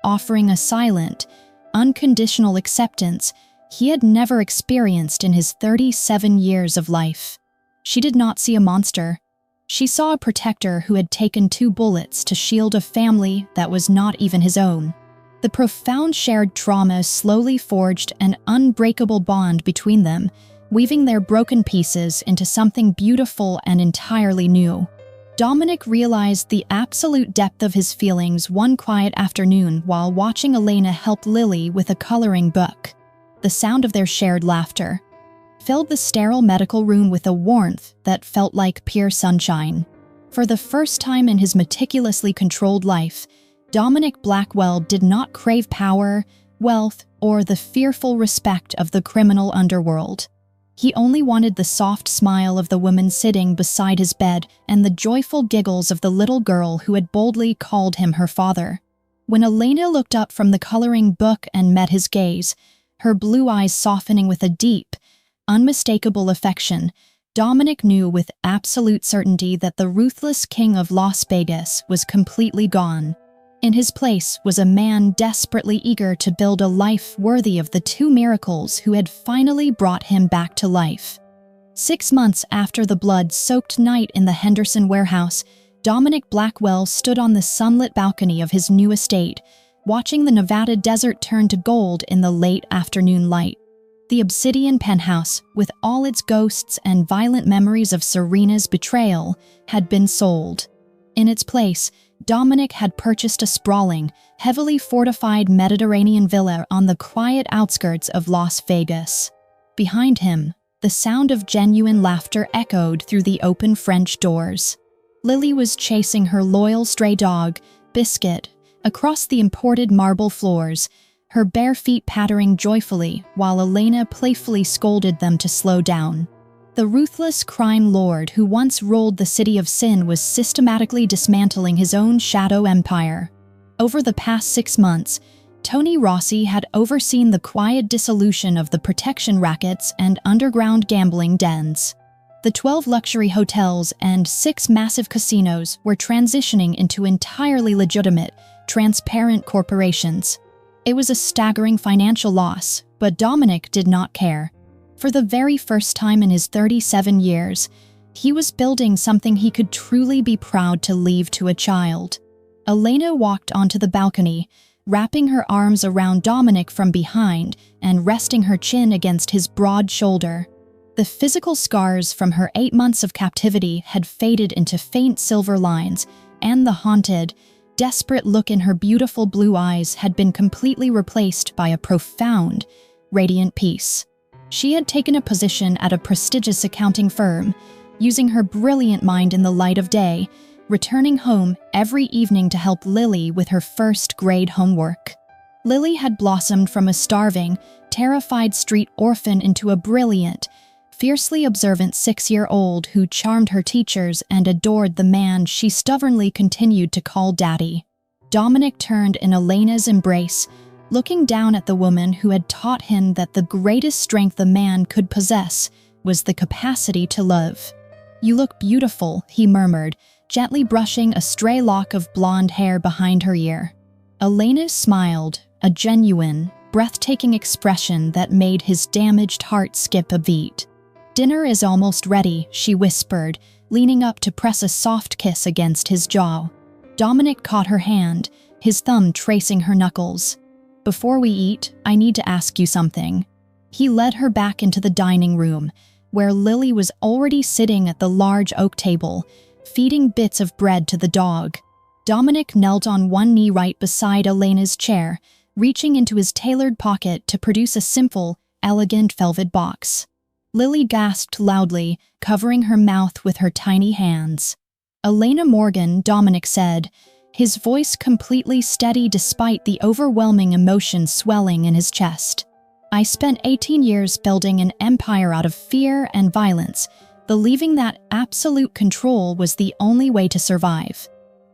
S1: offering a silent, unconditional acceptance he had never experienced in his 37 years of life. She did not see a monster. She saw a protector who had taken 2 bullets to shield a family that was not even his own. The profound shared trauma slowly forged an unbreakable bond between them, weaving their broken pieces into something beautiful and entirely new. Dominic realized the absolute depth of his feelings one quiet afternoon while watching Elena help Lily with a coloring book. The sound of their shared laughter filled the sterile medical room with a warmth that felt like pure sunshine. For the first time in his meticulously controlled life, Dominic Blackwell did not crave power, wealth, or the fearful respect of the criminal underworld. He only wanted the soft smile of the woman sitting beside his bed and the joyful giggles of the little girl who had boldly called him her father. When Elena looked up from the coloring book and met his gaze, her blue eyes softening with a deep, unmistakable affection, Dominic knew with absolute certainty that the ruthless king of Las Vegas was completely gone. In his place was a man desperately eager to build a life worthy of the 2 miracles who had finally brought him back to life. 6 months after the blood-soaked night in the Henderson warehouse, Dominic Blackwell stood on the sunlit balcony of his new estate, watching the Nevada desert turn to gold in the late afternoon light. The obsidian penthouse, with all its ghosts and violent memories of Serena's betrayal, had been sold. In its place, Dominic had purchased a sprawling, heavily fortified Mediterranean villa on the quiet outskirts of Las Vegas. Behind him, the sound of genuine laughter echoed through the open French doors. Lily was chasing her loyal stray dog, Biscuit, across the imported marble floors, her bare feet pattering joyfully while Elena playfully scolded them to slow down. The ruthless crime lord who once ruled the city of sin was systematically dismantling his own shadow empire. Over the past 6 months, Tony Rossi had overseen the quiet dissolution of the protection rackets and underground gambling dens. The 12 luxury hotels and 6 massive casinos were transitioning into entirely legitimate, transparent corporations. It was a staggering financial loss, but Dominic did not care. For the very first time in his 37 years, he was building something he could truly be proud to leave to a child. Elena walked onto the balcony, wrapping her arms around Dominic from behind and resting her chin against his broad shoulder. The physical scars from her 8 months of captivity had faded into faint silver lines, and the haunted, desperate look in her beautiful blue eyes had been completely replaced by a profound, radiant peace. She had taken a position at a prestigious accounting firm, using her brilliant mind in the light of day, returning home every evening to help Lily with her first-grade homework. Lily had blossomed from a starving, terrified street orphan into a brilliant, fiercely observant 6-year-old who charmed her teachers and adored the man she stubbornly continued to call daddy. Dominic turned in Elena's embrace, looking down at the woman who had taught him that the greatest strength a man could possess was the capacity to love. "You look beautiful," he murmured, gently brushing a stray lock of blonde hair behind her ear. Elena smiled, a genuine, breathtaking expression that made his damaged heart skip a beat. "Dinner is almost ready," she whispered, leaning up to press a soft kiss against his jaw. Dominic caught her hand, his thumb tracing her knuckles. "Before we eat, I need to ask you something." He led her back into the dining room, where Lily was already sitting at the large oak table, feeding bits of bread to the dog. Dominic knelt on one knee right beside Elena's chair, reaching into his tailored pocket to produce a simple, elegant velvet box. Lily gasped loudly, covering her mouth with her tiny hands. "Elena Morgan," Dominic said, his voice completely steady despite the overwhelming emotion swelling in his chest. "I spent 18 years building an empire out of fear and violence, believing that absolute control was the only way to survive.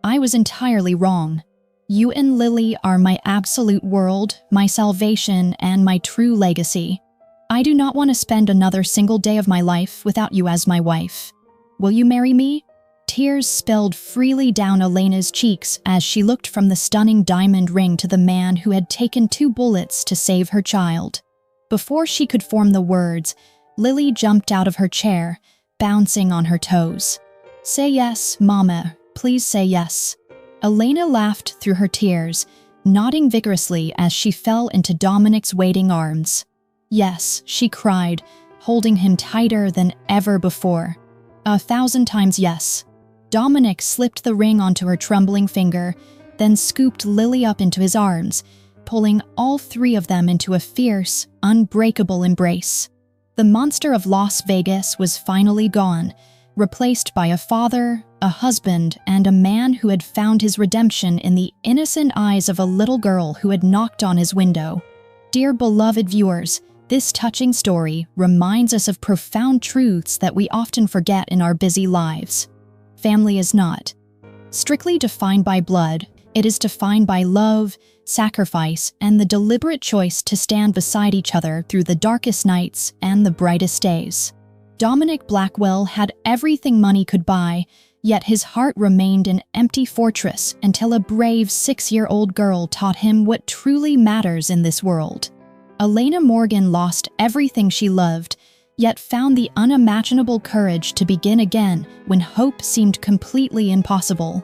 S1: I was entirely wrong. You and Lily are my absolute world, my salvation, and my true legacy. I do not want to spend another single day of my life without you as my wife. Will you marry me?" Tears spilled freely down Elena's cheeks as she looked from the stunning diamond ring to the man who had taken 2 bullets to save her child. Before she could form the words, Lily jumped out of her chair, bouncing on her toes. "Say yes, Mama. Please say yes." Elena laughed through her tears, nodding vigorously as she fell into Dominic's waiting arms. "Yes," she cried, holding him tighter than ever before. "1,000 times yes." Dominic slipped the ring onto her trembling finger, then scooped Lily up into his arms, pulling all 3 of them into a fierce, unbreakable embrace. The monster of Las Vegas was finally gone, replaced by a father, a husband, and a man who had found his redemption in the innocent eyes of a little girl who had knocked on his window. Dear beloved viewers, this touching story reminds us of profound truths that we often forget in our busy lives. Family is not strictly defined by blood. It is defined by love, sacrifice, and the deliberate choice to stand beside each other through the darkest nights and the brightest days. Dominic Blackwell had everything money could buy, yet his heart remained an empty fortress until a brave 6-year-old girl taught him what truly matters in this world. Elena Morgan lost everything she loved, yet found the unimaginable courage to begin again when hope seemed completely impossible.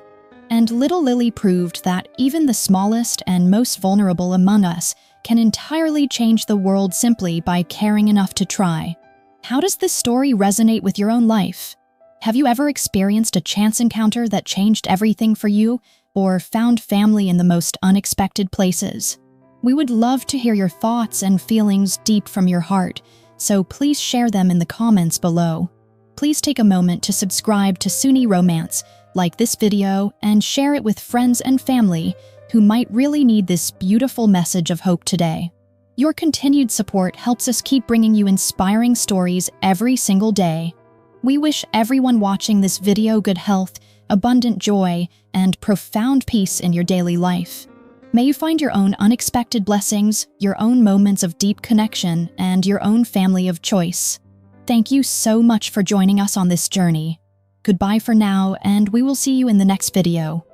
S1: And little Lily proved that even the smallest and most vulnerable among us can entirely change the world simply by caring enough to try. How does this story resonate with your own life? Have you ever experienced a chance encounter that changed everything for you, or found family in the most unexpected places? We would love to hear your thoughts and feelings deep from your heart, so please share them in the comments below. Please take a moment to subscribe to Sunni Romance, like this video, and share it with friends and family who might really need this beautiful message of hope today. Your continued support helps us keep bringing you inspiring stories every single day. We wish everyone watching this video good health, abundant joy, and profound peace in your daily life. May you find your own unexpected blessings, your own moments of deep connection, and your own family of choice. Thank you so much for joining us on this journey. Goodbye for now, and we will see you in the next video.